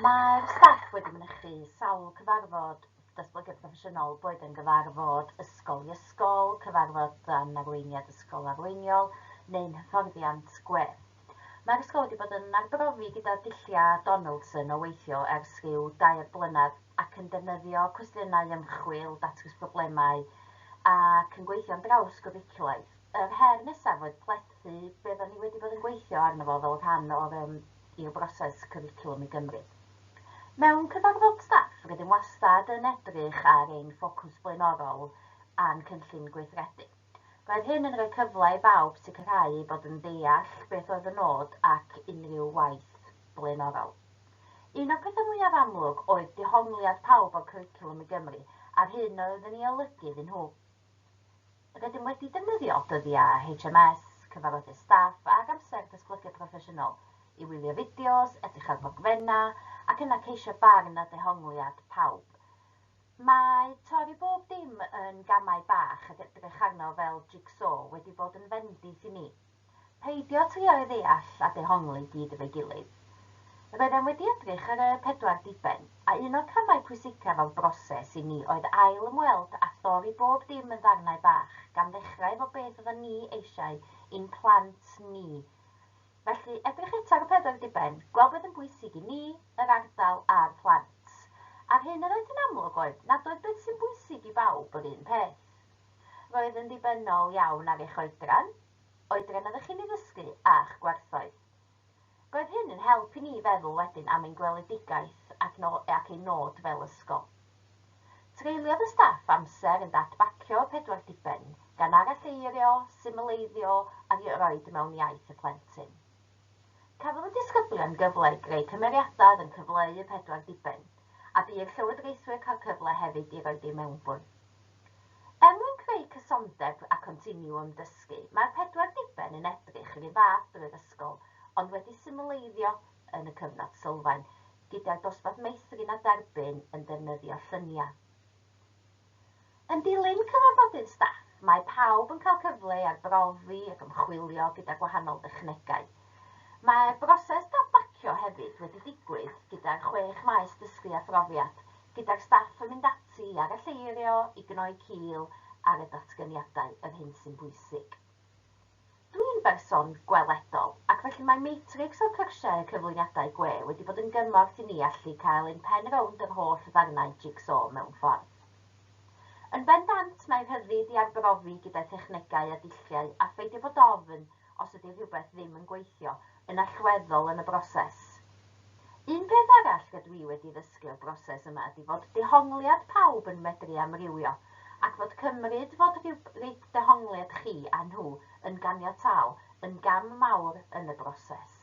Mae'r staff wedi mynychu sawl cyfarfod datblygiad proffesiynol boed yn gyfarfod ysgol i ysgol, cyfarfod am arweiniad ysgol arweiniol neu'n hyfforddiant gwe. Mae'r ysgol wedi bod yn arbrofi gyda dullia Donaldson o weithio ers rhyw 2 blynedd ac yn defnyddio cwestiynau ymchwil, datrys problemau ac yn gweithio'n draws gwricwlaidd. Yr her nesaf oedd plethu beth o'n i wedi bod yn gweithio arno fo fel rhan o'r i'r broses cwricwlwm i Gymru. Mewn cyfarfod staff, rydym wastad yn edrych ar ein ffocws blaenorol a'n cynllun gweithredu. Roedd hyn yn rhoi cyfle i bawb sicrhau bod yn deall beth oedd y nod ac unrhyw waith blaenorol. Un o'r pethau mwyaf amlwg oedd dehongliad pawb o'r cwricwlwm i Gymru a'r hyn oedd yn ei olygu iddyn nhw. Rydym wedi defnyddio dyddiau HMS, cyfarfodau staff ac amser datblygiad proffesiynol i wylio fideos, edrych ar ddogfennau ac yna ceisio barn a dehongliad pawb. Mae torri bob dim yn gamau bach ac edrych arno fel jigsaw wedi bod yn fendith i ni. Peidio trio ei ddeall a dehongli gyd efo'i gilydd. Roeddem wedi edrych ar y 4 diben, a un o'r camau pwysicaf o'r broses i ni oedd ail ymweld a thorri bob dim yn ddarnau bach, gan ddechrau efo beth oedden ni eisiau i'n plant ni. Felly, edrych eto ar y 4 diben, gweld beth yn bwysig i ni, yr ardal a'r plant. A'r hyn yr oedd yn amlwg oedd nad oedd beth sy'n bwysig i bawb yr un peth. Roedd yn dibynnol iawn ar eich oedran oeddech chi'n ei ddysgu a'ch gwerthoedd. Roedd hyn yn help i ni feddwl wedyn am ein gweledigaeth ac ein nod fel ysgol. Treuliodd y staff amser yn datbacio 4 diben gan aralleirio, symleiddio ac i roed mewn iaith y plentyn. Cafodd y disgyblion gyfle i greu cymeriadau yn cyfleu y 4 diben, a bu'r llywodraethwyr cael cyfle hefyd i roed ei mewnbwn. Mwyn creu cysondeb a continiwwm dysgu, mae'r 4 diben yn edrych yn ei fath drwy'r ysgol, ond wedi symleiddio yn y cyfnod sylfaen, gyda'r dosbarth meithrin a derbyn yn defnyddio lluniau. Yn dilyn cyfarfodydd staff, mae pawb yn cael cyfle i arbrofi ac ymchwilio gyda gwahanol dechnegau. Mae'r broses datbacio hefyd wedi digwydd gyda'r 6 maes dysgu a phrofiad, gyda'r staff yn mynd ati ar y lleirio i gnoi cil ar y datganiadau yr hyn sy'n bwysig. Dwi'n berson gweledol, ac felly mae matrics o'r cyrsiau y cyflwyniadau gwe wedi bod yn gymorth i ni allu cael ein pen rownd yr holl ddarnau jigsaw mewn ffordd. Yn bendant mae'r rhyddid i arbrofi gyda technegau a dulliau a pheidio bod ofn os ydy rhywbeth ddim yn gweithio yn allweddol yn y broses. Un peth arall rydw i wedi ddysgu o'r broses yma ydy fod dehongliad pawb yn medru amrywio, ac fod cymryd fod rhyw dehongliad chi a nhw yn ganiataol yn gam mawr yn y broses.